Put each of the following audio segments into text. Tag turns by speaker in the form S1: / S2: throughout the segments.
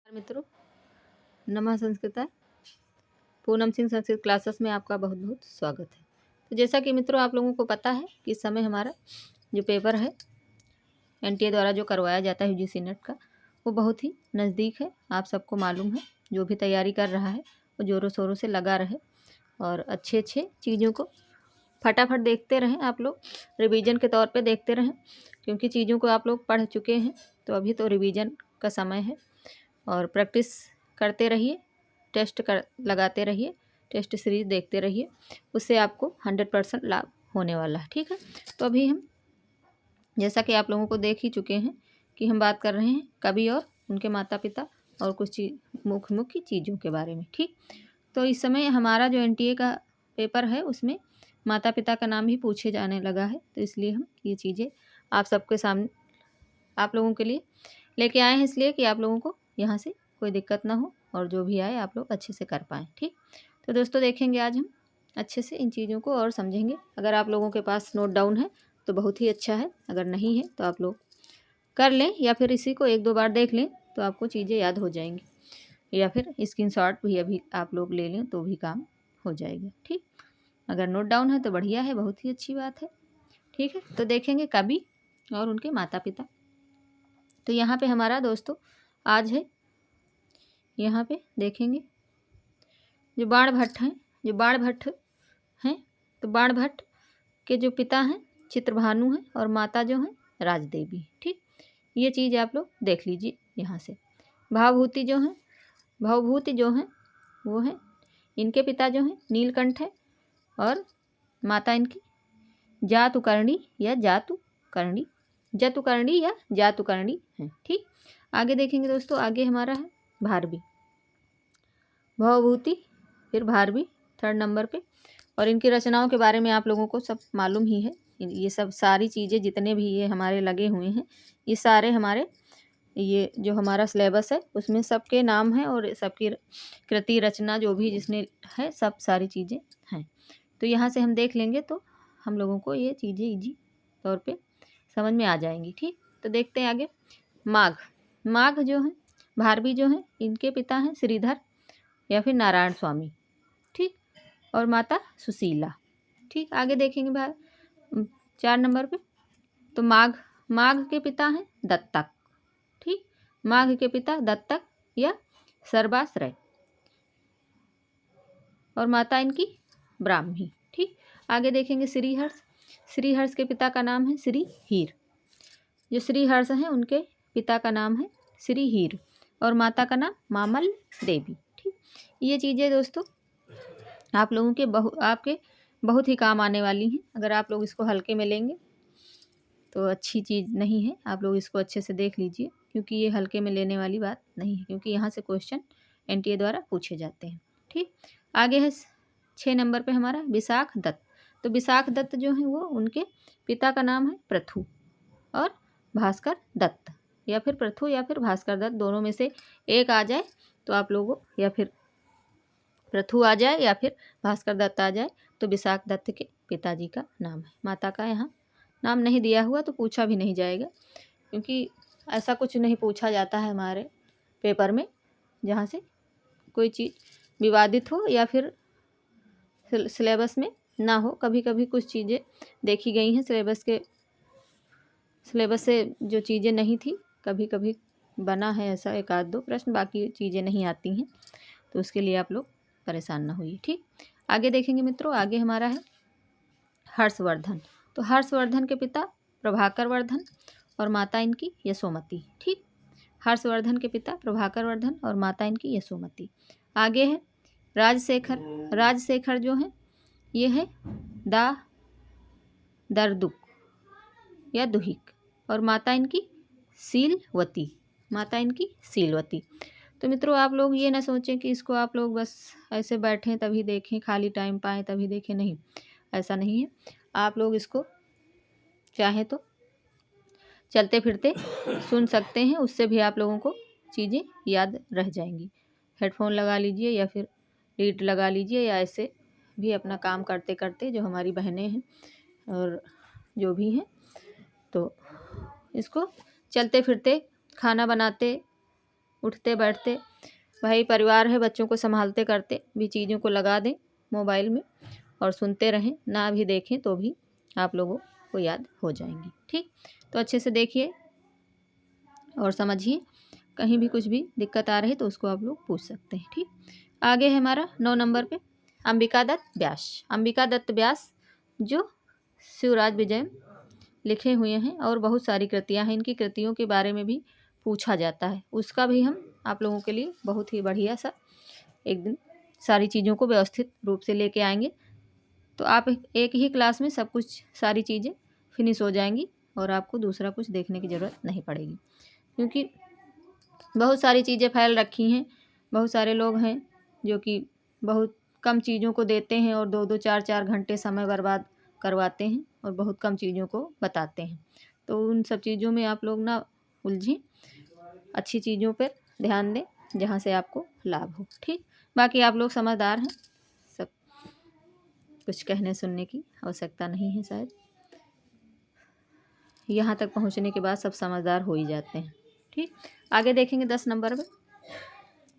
S1: मित्रों, नमः संस्कृताय। पूनम सिंह संस्कृत क्लासेस में आपका बहुत बहुत स्वागत है। तो जैसा कि मित्रों आप लोगों को पता है कि इस समय हमारा जो पेपर है एनटीए द्वारा जो करवाया जाता है यूजीसी नेट का, वो बहुत ही नज़दीक है। आप सबको मालूम है, जो भी तैयारी कर रहा है वो ज़ोरों शोरों से लगा रहे और अच्छे चीज़ों को फटाफट देखते रहें। आप लोग रिवीजन के तौर पे देखते रहें, क्योंकि चीज़ों को आप लोग पढ़ चुके हैं, तो अभी तो रिवीजन का समय है। और प्रैक्टिस करते रहिए, टेस्ट लगाते रहिए, टेस्ट सीरीज देखते रहिए, उससे आपको 100% लाभ होने वाला है। ठीक है, तो अभी हम जैसा कि आप लोगों को देख ही चुके हैं कि हम बात कर रहे हैं कवि और उनके माता पिता और कुछ चीज़ मुख्य चीज़ों के बारे में। ठीक, तो इस समय हमारा जो एनटीए का पेपर है उसमें माता पिता का नाम ही पूछे जाने लगा है, तो इसलिए हम ये चीज़ें आप सबके सामने आप लोगों के लिए लेके आए हैं, इसलिए कि आप लोगों को यहाँ से कोई दिक्कत ना हो और जो भी आए आप लोग अच्छे से कर पाएँ। ठीक, तो दोस्तों देखेंगे आज हम अच्छे से इन चीज़ों को और समझेंगे। अगर आप लोगों के पास नोट डाउन है तो बहुत ही अच्छा है, अगर नहीं है तो आप लोग कर लें या फिर इसी को 1-2 बार देख लें तो आपको चीज़ें याद हो जाएंगी, या फिर स्क्रीनशॉट भी अभी आप लोग ले लें तो भी काम हो जाएगा। ठीक, अगर नोट डाउन है तो बढ़िया है, बहुत ही अच्छी बात है। ठीक है, तो देखेंगे कवि और उनके माता पिता। तो यहाँ पे हमारा दोस्तों आज है, यहाँ पे देखेंगे जो बाणभट्ट हैं, तो बाणभट्ट के जो पिता हैं चित्रभानु हैं और माता जो हैं राजदेवी। ठीक, ये चीज़ आप लोग देख लीजिए यहाँ से। भावभूति जो हैं वो हैं, इनके पिता जो हैं नीलकंठ है और माता इनकी जतुकर्णी या जातुकर्णी हैं। ठीक, आगे देखेंगे दोस्तों, आगे हमारा है भारवी, भवभूति फिर भारवी 3rd नंबर पे। और इनकी रचनाओं के बारे में आप लोगों को सब मालूम ही है। ये सब सारी चीज़ें जितने भी ये हमारे लगे हुए हैं, ये सारे हमारे ये जो हमारा सिलेबस है उसमें सबके नाम हैं और सबकी कृति रचना जो भी जिसने है सब सारी चीज़ें हैं। तो यहाँ से हम देख लेंगे तो हम लोगों को ये चीज़ें ईजी तौर पे समझ में आ जाएंगी। ठीक, तो देखते हैं आगे। माघ जो है भारवी जो हैं इनके पिता हैं श्रीधर या फिर नारायण स्वामी। ठीक, और माता सुशीला। ठीक, आगे देखेंगे भाई 4 नंबर पे, तो माघ के पिता हैं दत्तक। ठीक, माघ के पिता दत्तक या सर्वाश्रय और माता इनकी ब्राह्मी। ठीक, आगे देखेंगे श्रीहर्ष के पिता का नाम है श्री हीर। जो श्रीहर्ष हैं उनके पिता का नाम है श्री हीर और माता का नाम मामल देवी। ठीक, ये चीज़ें दोस्तों आप लोगों के आपके बहुत ही काम आने वाली हैं। अगर आप लोग इसको हल्के में लेंगे तो अच्छी चीज़ नहीं है। आप लोग इसको अच्छे से देख लीजिए, क्योंकि ये हल्के में लेने वाली बात नहीं है, क्योंकि यहाँ से क्वेश्चन एनटीए द्वारा पूछे जाते हैं। ठीक, आगे है 6 नंबर पे हमारा विशाख दत्त। तो विशाख दत्त जो है वो उनके पिता का नाम है पृथु और भास्कर दत्त, या फिर पृथु या फिर भास्कर दत्त, दोनों में से एक आ जाए तो आप लोगों, या फिर पृथु आ जाए या फिर भास्कर दत्त आ जाए, तो विशाख दत्त के पिताजी का नाम है। माता का यहाँ नाम नहीं दिया हुआ तो पूछा भी नहीं जाएगा, क्योंकि ऐसा कुछ नहीं पूछा जाता है हमारे पेपर में जहाँ से कोई चीज़ विवादित हो या फिर सिलेबस में ना हो। कभी कभी कुछ चीज़ें देखी गई हैं सिलेबस से जो चीज़ें नहीं थी, कभी कभी बना है ऐसा 1-2 प्रश्न, बाकी चीज़ें नहीं आती हैं, तो उसके लिए आप लोग परेशान ना होइए। ठीक, आगे देखेंगे मित्रों, आगे हमारा है हर्षवर्धन। तो हर्षवर्धन के पिता प्रभाकर वर्धन और माता इनकी यशोमती। ठीक, हर्षवर्धन के पिता प्रभाकर वर्धन और माता इनकी यशोमती। आगे है राजशेखर जो है ये है दरदुक या दुहिक और माता इनकी शीलवती। तो मित्रों आप लोग ये ना सोचें कि इसको आप लोग बस ऐसे बैठें तभी देखें, खाली टाइम पाएँ तभी देखें, नहीं, ऐसा नहीं है। आप लोग इसको चाहें तो चलते फिरते सुन सकते हैं, उससे भी आप लोगों को चीज़ें याद रह जाएंगी। हेडफोन लगा लीजिए या फिर लीड लगा लीजिए, या ऐसे भी अपना काम करते करते, जो हमारी बहनें हैं और जो भी हैं, तो इसको चलते फिरते, खाना बनाते, उठते बैठते भाई परिवार है, बच्चों को संभालते करते भी चीज़ों को लगा दें मोबाइल में और सुनते रहें, ना भी देखें तो भी आप लोगों को याद हो जाएंगी। ठीक, तो अच्छे से देखिए और समझिए, कहीं भी कुछ भी दिक्कत आ रही तो उसको आप लोग पूछ सकते हैं। ठीक, आगे है हमारा 9 नंबर पे अंबिका दत्त व्यास। अंबिका दत्त व्यास जो शिवराज विजय लिखे हुए हैं और बहुत सारी कृतियां हैं, इनकी कृतियों के बारे में भी पूछा जाता है, उसका भी हम आप लोगों के लिए बहुत ही बढ़िया सा एक दिन सारी चीज़ों को व्यवस्थित रूप से लेके आएंगे। तो आप एक ही क्लास में सब कुछ सारी चीज़ें फिनिश हो जाएंगी और आपको दूसरा कुछ देखने की ज़रूरत नहीं पड़ेगी, क्योंकि बहुत सारी चीज़ें फैल रखी हैं। बहुत सारे लोग हैं जो कि बहुत कम चीज़ों को देते हैं और 2-2 4-4 घंटे समय बर्बाद करवाते हैं और बहुत कम चीज़ों को बताते हैं। तो उन सब चीज़ों में आप लोग ना उलझें, अच्छी चीज़ों पर ध्यान दें जहाँ से आपको लाभ हो। ठीक, बाकी आप लोग समझदार हैं, सब कुछ कहने सुनने की आवश्यकता नहीं है, शायद यहाँ तक पहुँचने के बाद सब समझदार हो ही जाते हैं। ठीक, आगे देखेंगे 10 नंबर में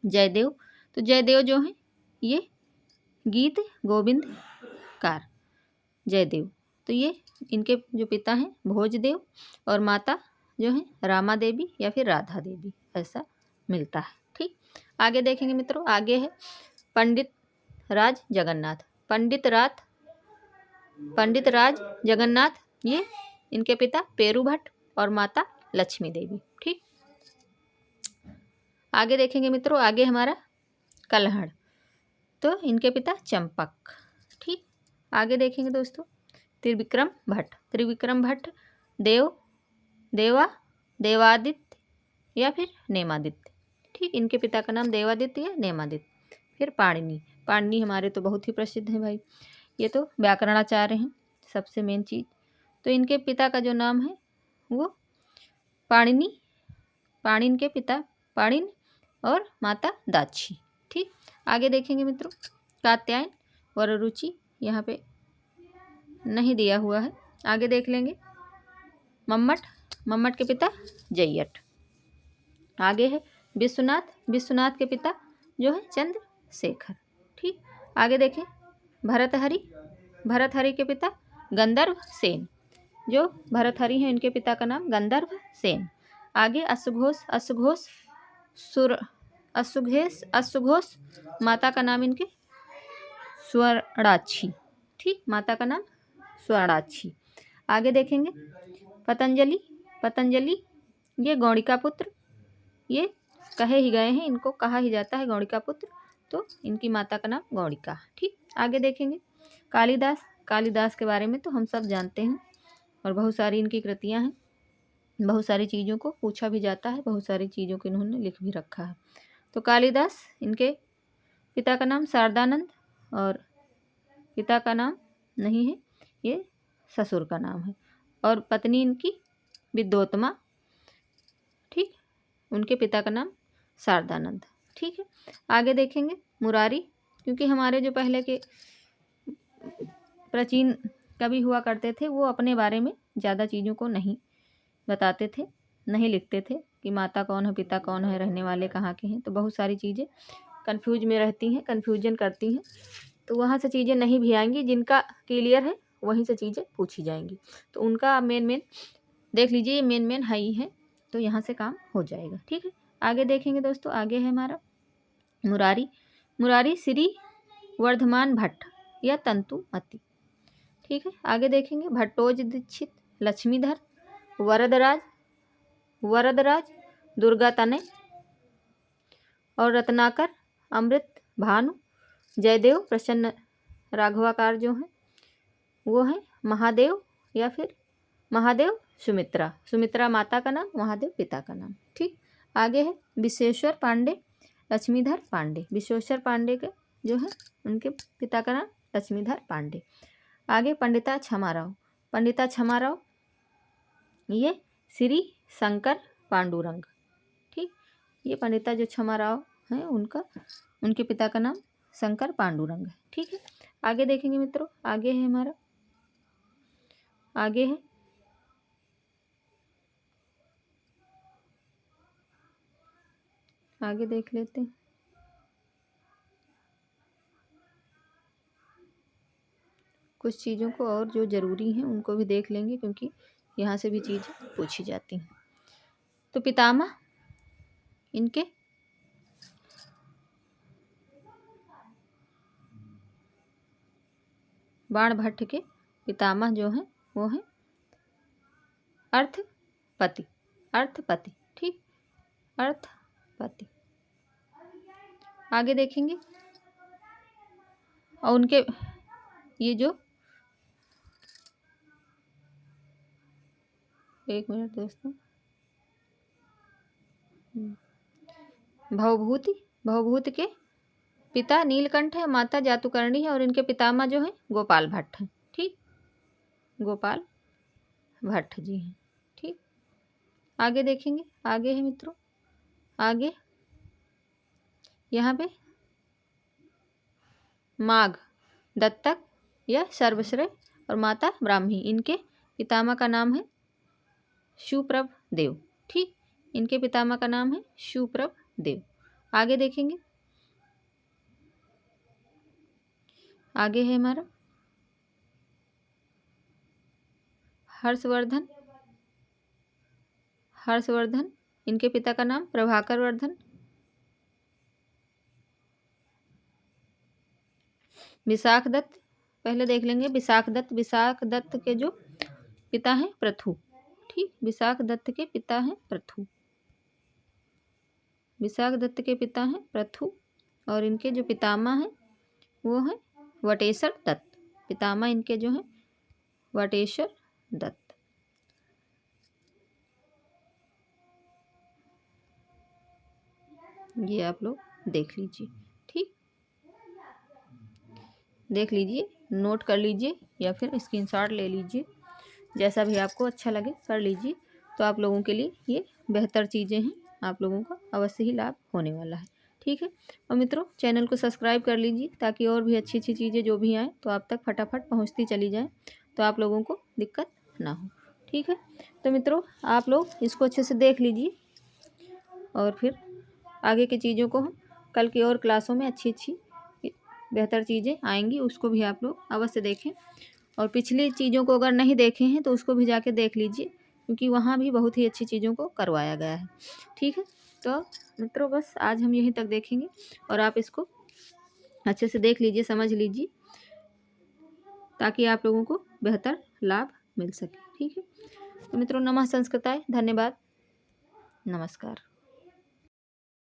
S1: जयदेव। तो जयदेव जो हैं ये गीत गोविंद कार जयदेव, तो ये इनके जो पिता हैं भोजदेव और माता जो है रामा देवी या फिर राधा देवी, ऐसा मिलता है। ठीक, आगे देखेंगे मित्रों, आगे है पंडित राज जगन्नाथ। पंडित राज जगन्नाथ, ये इनके पिता पेरू भट्ट और माता लक्ष्मी देवी। ठीक, आगे देखेंगे मित्रों, आगे हमारा कल्हड़, तो इनके पिता चंपक। ठीक, आगे देखेंगे दोस्तों त्रिविक्रम भट्ट देवादित्य या फिर नेमादित्य। ठीक, इनके पिता का नाम देवादित्य या नेमादित्य। फिर पाणिनि हमारे तो बहुत ही प्रसिद्ध हैं भाई, ये तो व्याकरणाचार्य हैं सबसे मेन चीज़। तो इनके पिता का जो नाम है वो पाणिन के पिता पाणिन और माता दाक्षी। ठीक, आगे देखेंगे मित्रों कात्यायन वररुचि, यहाँ पे नहीं दिया हुआ है, आगे देख लेंगे। मम्मट के पिता जय्यट। आगे है विश्वनाथ के पिता जो है चंद्रशेखर। ठीक, आगे देखें भरतहरि के पिता गंधर्व सेन, जो भरतहरि हैं इनके पिता का नाम गंधर्व सेन। आगे अश्वघोष माता का नाम इनके स्वर्णाक्षी। ठीक, माता का नाम स्वर्णाक्षी। आगे देखेंगे पतंजलि ये गौणिका पुत्र, ये कहे ही गए हैं, इनको कहा ही जाता है गौणिका पुत्र, तो इनकी माता का नाम गौणिका। ठीक, आगे देखेंगे कालिदास के बारे में तो हम सब जानते हैं और बहुत सारी इनकी कृतियां हैं, बहुत सारी चीज़ों को पूछा भी जाता है, बहुत सारी चीज़ों को इन्होंने लिख भी रखा है। तो कालिदास, इनके पिता का नाम शारदानंद और पिता का नाम नहीं है, ये ससुर का नाम है, और पत्नी इनकी विद्योत्तमा। ठीक, उनके पिता का नाम शारदानंद। ठीक है, आगे देखेंगे मुरारी, क्योंकि हमारे जो पहले के प्राचीन कवि हुआ करते थे वो अपने बारे में ज़्यादा चीज़ों को नहीं बताते थे, नहीं लिखते थे कि माता कौन है पिता कौन है रहने वाले कहाँ के हैं, तो बहुत सारी चीज़ें कन्फ्यूजन करती हैं, तो वहाँ से चीज़ें नहीं भी आएंगी, जिनका क्लियर है वहीं से चीज़ें पूछी जाएंगी। तो उनका मेन देख लीजिए, ये मेन है ही है, तो यहाँ से काम हो जाएगा। ठीक है, आगे देखेंगे दोस्तों, आगे है हमारा मुरारी श्री वर्धमान भट्ट या तंतुमती। ठीक है, आगे देखेंगे भट्टोज दीक्षित लक्ष्मीधर वरदराज दुर्गा तनय और रत्नाकर अमृत भानु जयदेव प्रसन्न राघवाकार जो हैं वो हैं महादेव या फिर महादेव सुमित्रा माता का नाम, महादेव पिता का नाम। ठीक, आगे है विश्वेश्वर पांडे लक्ष्मीधर पांडे। विश्वेश्वर पांडे के जो है उनके पिता का नाम लक्ष्मीधर पांडे। आगे पंडिता क्षमा राव ये श्री शंकर पांडुरंग। ठीक, ये पंडिता जो क्षमा राव हैं उनके पिता का नाम शंकर पांडुरंग है। ठीक है, आगे देखेंगे मित्रों, आगे है हमारा आगे देख लेते हैं। कुछ चीज़ों को और जो ज़रूरी हैं उनको भी देख लेंगे, क्योंकि यहाँ से भी चीज़ें पूछी जाती हैं। तो पितामह इनके बाणभट्ट के पितामह जो हैं वो हैं अर्थपति। अर्थपति, ठीक, अर्थपति। आगे देखेंगे। और उनके ये जो, एक मिनट दोस्तों, भवभूति, भवभूत के पिता नीलकंठ है, माता जातुकर्णी है, और इनके पितामह जो हैं गोपाल भट्ट हैं, ठीक, गोपाल भट्ट जी हैं, ठीक। आगे देखेंगे। आगे है मित्रों, आगे यहाँ पे माघ, दत्तक या सर्वश्रेय और माता ब्राह्मी। इनके पितामह का नाम है शुप्रभ देव, ठीक, इनके पितामह का नाम है शुप्रभ देव। आगे देखेंगे। आगे है हमारा हर्षवर्धन। हर्षवर्धन, इनके पिता का नाम प्रभाकर वर्धन। विशाख दत्त, पहले देख लेंगे विशाख दत्त। विशाख दत्त के जो पिता हैं पृथु, ठीक, विशाख दत्त के पिता हैं पृथु। विशाख दत्त के पिता हैं पृथु, और इनके जो पितामह हैं वो हैं वटेश्वर दत्त। पितामह इनके जो हैं वटेश्वर दत्त। ये आप लोग देख लीजिए, ठीक, देख लीजिए, नोट कर लीजिए या फिर स्क्रीनशॉट ले लीजिए, जैसा भी आपको अच्छा लगे कर लीजिए। तो आप लोगों के लिए ये बेहतर चीज़ें हैं, आप लोगों का अवश्य ही लाभ होने वाला है, ठीक है। और मित्रों चैनल को सब्सक्राइब कर लीजिए, ताकि और भी अच्छी अच्छी चीज़ें जो भी आएँ तो आप तक फटाफट पहुँचती चली जाएँ, तो आप लोगों को दिक्कत ना हो, ठीक है। तो मित्रों आप लोग इसको अच्छे से देख लीजिए, और फिर आगे की चीज़ों को हम कल की और क्लासों में अच्छी अच्छी बेहतर चीज़ें आएंगी, उसको भी आप लोग अवश्य देखें। और पिछली चीज़ों को अगर नहीं देखे हैं तो उसको भी जाके देख लीजिए, क्योंकि वहाँ भी बहुत ही अच्छी चीज़ों को करवाया गया है, ठीक है। तो मित्रों बस आज हम यहीं तक देखेंगे, और आप इसको अच्छे से देख लीजिए, समझ लीजिए, ताकि आप लोगों को बेहतर लाभ मिल सके, ठीक है। तो मित्रों नमः संस्कृताय, धन्यवाद, नमस्कार।